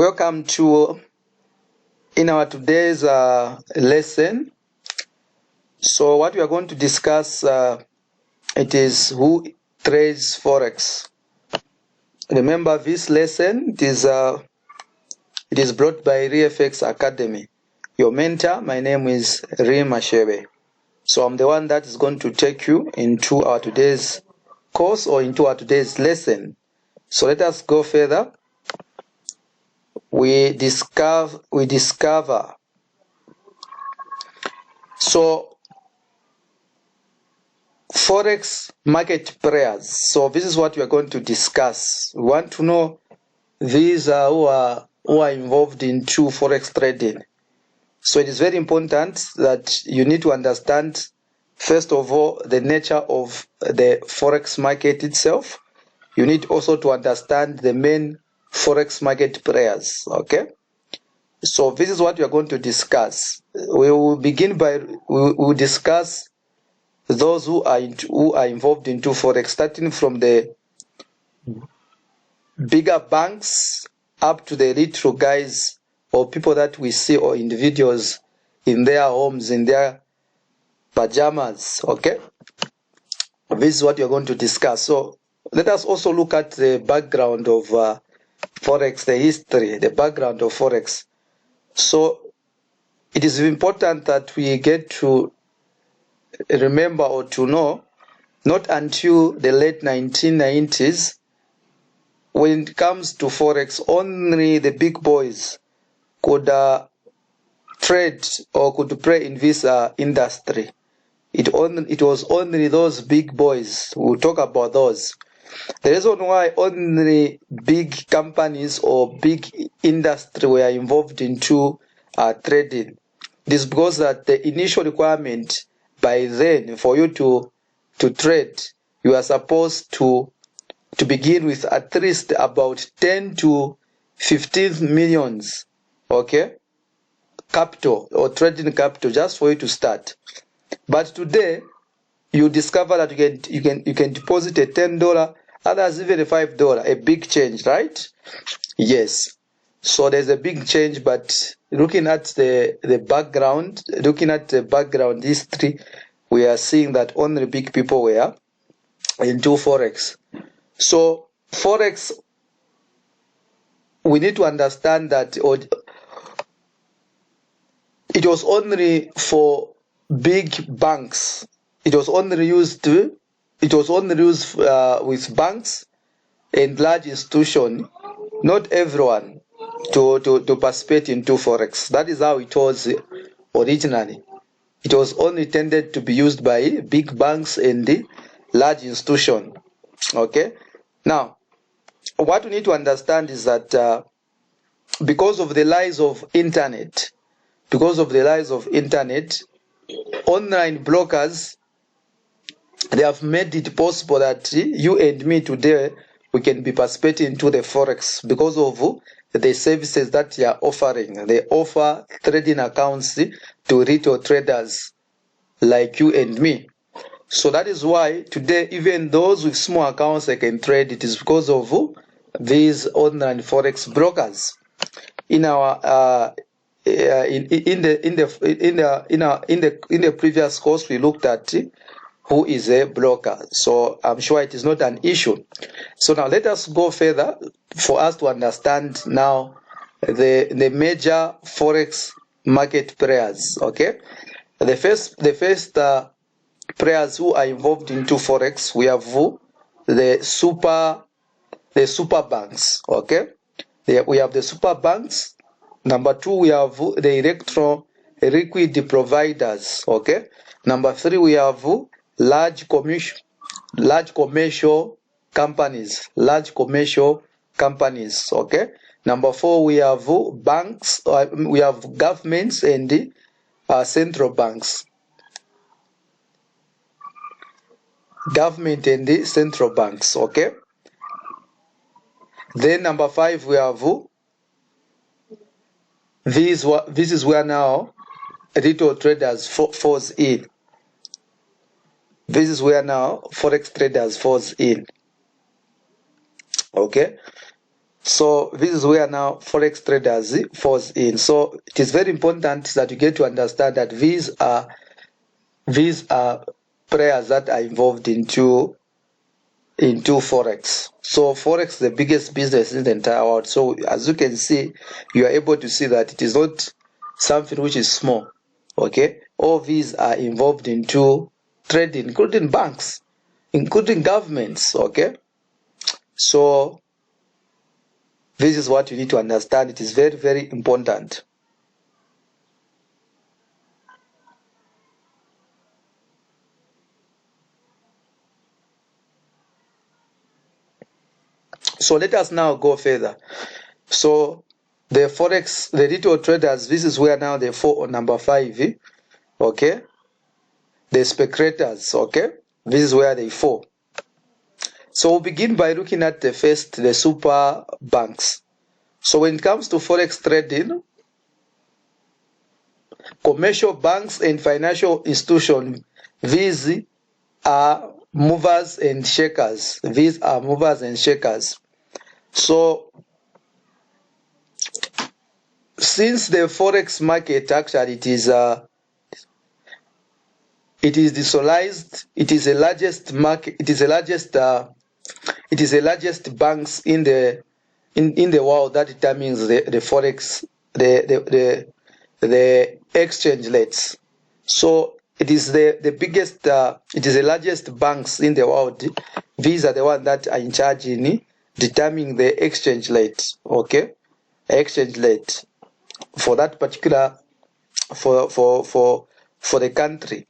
Welcome to in our today's lesson. So what we are going to discuss it is who trades forex. Remember this lesson it is brought by ReFX Academy. Your mentor, my name is Rima Shebe. So I'm the one that is going to take you into our today's course or into our today's lesson. So let us go further. We discover so forex market players. So this is what we are going to discuss. We want to know these who are involved into forex trading. So it is very important that you need to understand first of all the nature of the forex market itself. You need also to understand the main forex market players. Okay, so this is what we are going to discuss. We will begin by we will discuss those who are involved into forex, starting from the bigger banks up to the little guys or people that we see or individuals in their homes, in their pajamas. Okay, this is what we are going to discuss. So let us also look at the background of forex, the history, the background of forex. So it is important that we get to remember or to know, not until the late 1990s, when it comes to forex, only the big boys could trade or could play in this industry. It was only those big boys. We'll talk about those. The reason why only big companies or big industry were involved into trading, this is because that the initial requirement by then for you to trade, you are supposed to begin with at least about 10 to 15 millions, okay, capital or trading capital just for you to start. But today you discover that you can deposit a $10, others even a $5, a big change, right? Yes. So there's a big change, but looking at the background, looking at the background history, we are seeing that only big people were into forex. So forex, we need to understand that it was only for big banks. It was only used with banks and large institutions, not everyone to participate into forex. That is how it was originally. It was only tended to be used by big banks and the large institutions. Okay. Now, what we need to understand is that because of the rise of internet, online brokers, they have made it possible that you and me today, we can be participating into the forex because of the services that they are offering. They offer trading accounts to retail traders like you and me. So that is why today, even those with small accounts, they can trade. It is because of these online forex brokers. In our in the previous course, we looked at who is a broker. So I'm sure it is not an issue. So now let us go further for us to understand now the major forex market players. Okay, the first players who are involved into forex, we have the super banks. Okay, we have the super banks. Number 2, we have the liquidity providers. Okay, number 3, we have large commercial companies. Okay, number 4, we have banks. We have governments and central banks. Government and the central banks. Okay. Then number 5, we have this is where now retail traders falls in. This is where now forex traders falls in. Okay. So this is where now forex traders falls in. So it is very important that you get to understand that these are players that are involved into forex. So forex is the biggest business in the entire world. So as you can see, you are able to see that it is not something which is small. Okay, all these are involved into trading, including banks, including governments. Okay, so this is what you need to understand. It is very, very important. So let us now go further. So the forex, the retail traders, this is where now they fall on number 5. Okay, the speculators. Okay, this is where they fall. So we'll begin by looking at the super banks. So when it comes to forex trading, commercial banks and financial institutions, these are movers and shakers. These are movers and shakers. So since the forex market actually it is decentralized, it is the largest market, it is the largest banks in the world that determines the forex, the exchange rates. So it is the biggest, it is the largest banks in the world. These are the ones that are in charge in determining the exchange rate. Okay, exchange rate for that particular, for the country.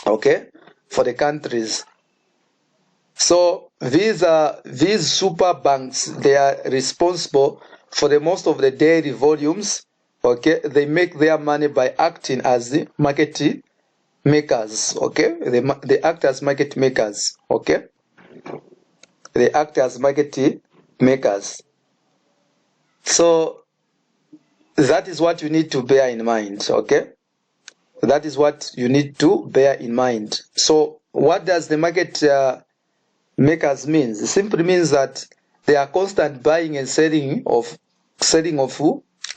Okay, for the countries. So these super banks, they are responsible for the most of the daily volumes. Okay, they make their money by acting as the market makers. Okay, they act as market makers. Okay, they act as market makers. So that is what you need to bear in mind. Okay, that is what you need to bear in mind. So what does the market makers means? It simply means that they are constant buying and selling of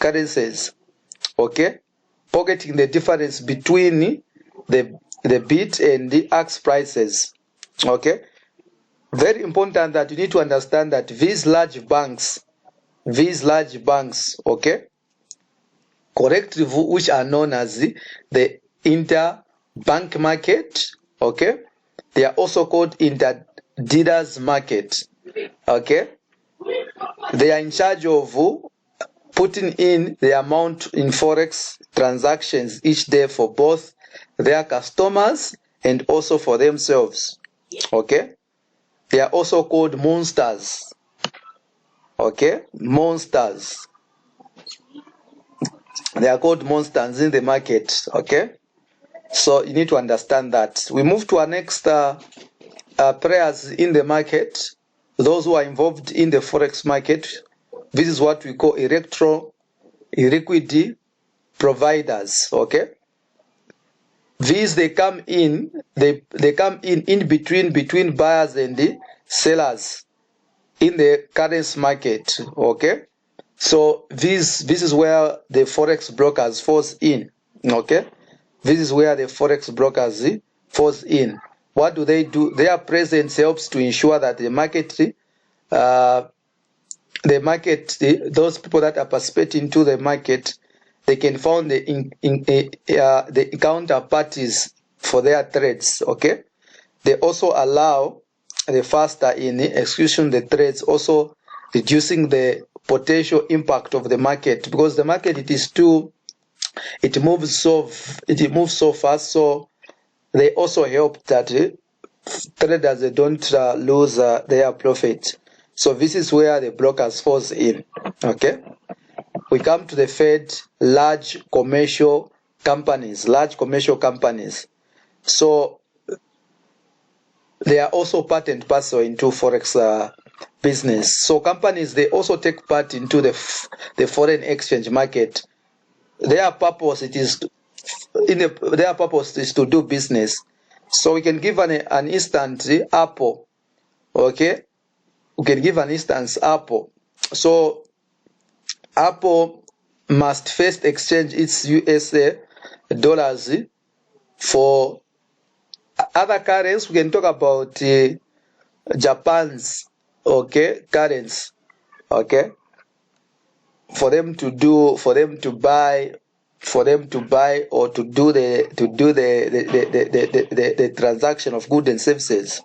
currencies. Okay, pocketing the difference between the bid and the ask prices. Okay, very important that you need to understand that these large banks, okay, correctly, which are known as the interbank market. Okay, they are also called inter-dealers market. Okay, they are in charge of putting in the amount in forex transactions each day for both their customers and also for themselves. Okay, they are also called monsters. Okay, monsters. They are called monsters in the market. Okay, so you need to understand that. We move to our next players in the market, those who are involved in the forex market. This is what we call liquidity providers. Okay, these they come in between buyers and the sellers in the currency market. Okay, so this is where the forex brokers falls in. Okay, this is where the forex brokers falls in. What do? Their presence helps to ensure that the market, those people that are participating to the market, they can find the counterparties for their trades. Okay, they also allow the faster in execution the trades, also reducing the potential impact of the market, because the market it moves so fast. So they also help that traders they don't lose their profit. So this is where the brokers falls in. Okay, we come to the third, large commercial companies. So they are also part and parcel into forex business. So companies, they also take part into the foreign exchange market. Their purpose is to do business. So we can give an instance, Apple. Okay, we can give an instance, Apple. So Apple must first exchange its USA dollars for other currencies. We can talk about Japan's currency, for them to buy or to do the transaction of goods and services.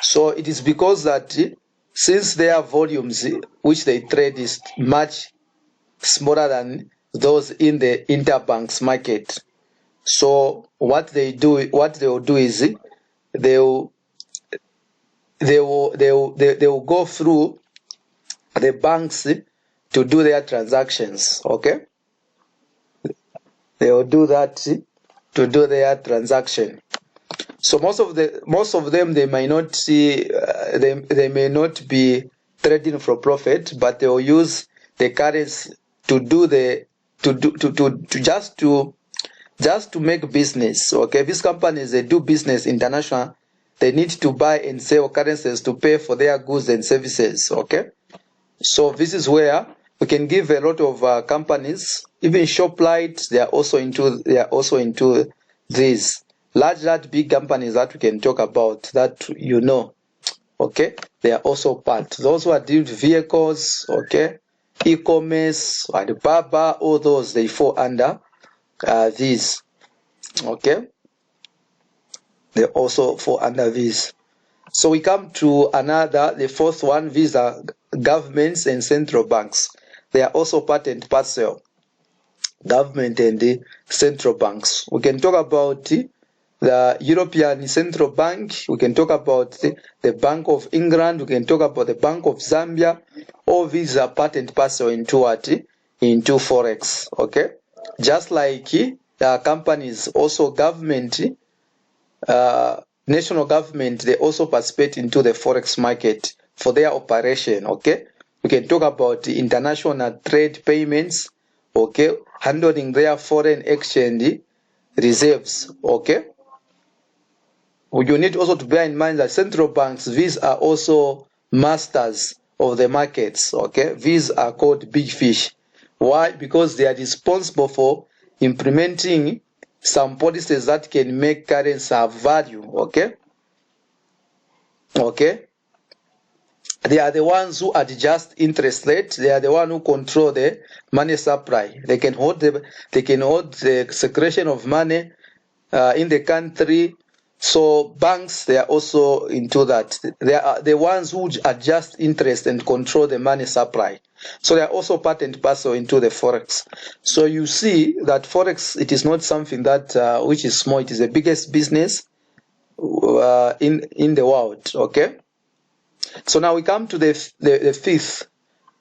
So it is because that since their volumes which they trade is much smaller than those in the interbanks market, so what they will do is they will go through the banks to do their transactions. They will do that to do their transaction. So most of them, they may not see they may not be trading for profit, but they will use the currency to do just to make business. These companies, they do business international. They need to buy and sell currencies to pay for their goods and services. So this is where we can give a lot of companies, even ShopLite, they are also into these large big companies that we can talk about, that they are also part. Those who are dealing with vehicles, e-commerce, Alibaba, all those, they fall under these. They also fall under these. So we come to the fourth one. These are governments and central banks. They are also part and parcel. Government and the central banks. We can talk about the European Central Bank. We can talk about the Bank of England. We can talk about the Bank of Zambia. All these are part and parcel into what? Into Forex. Just like companies, also government, national government, they also participate into the Forex market for their operation. We can talk about the international trade payments, handling their foreign exchange reserves. You need also to bear in mind that central banks, these are also masters of the markets. These are called big fish. Why? Because they are responsible for implementing some policies that can make currency have value. They are the ones who adjust interest rate. They are the ones who control the money supply. They can hold the circulation of money in the country. So banks, they are also into that. They are the ones who adjust interest and control the money supply. So they are also part and parcel into the Forex. So you see that Forex, it is not something that which is small. It is the biggest business in the world. So now we come to the fifth.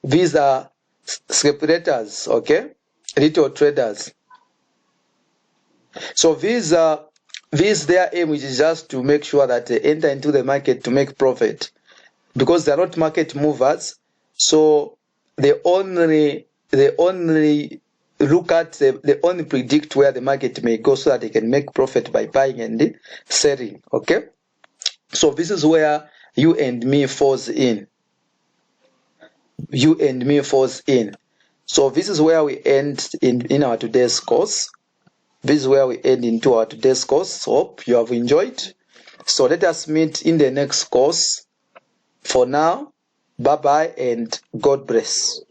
These are speculators, retail traders. So their aim is just to make sure that they enter into the market to make profit, because they are not market movers. So they only look at they only predict where the market may go, so that they can make profit by buying and selling. So this is where you and me falls in. So this is where we end in our today's course. This is where we end into our today's course. Hope you have enjoyed. So let us meet in the next course. For now, bye-bye and God bless.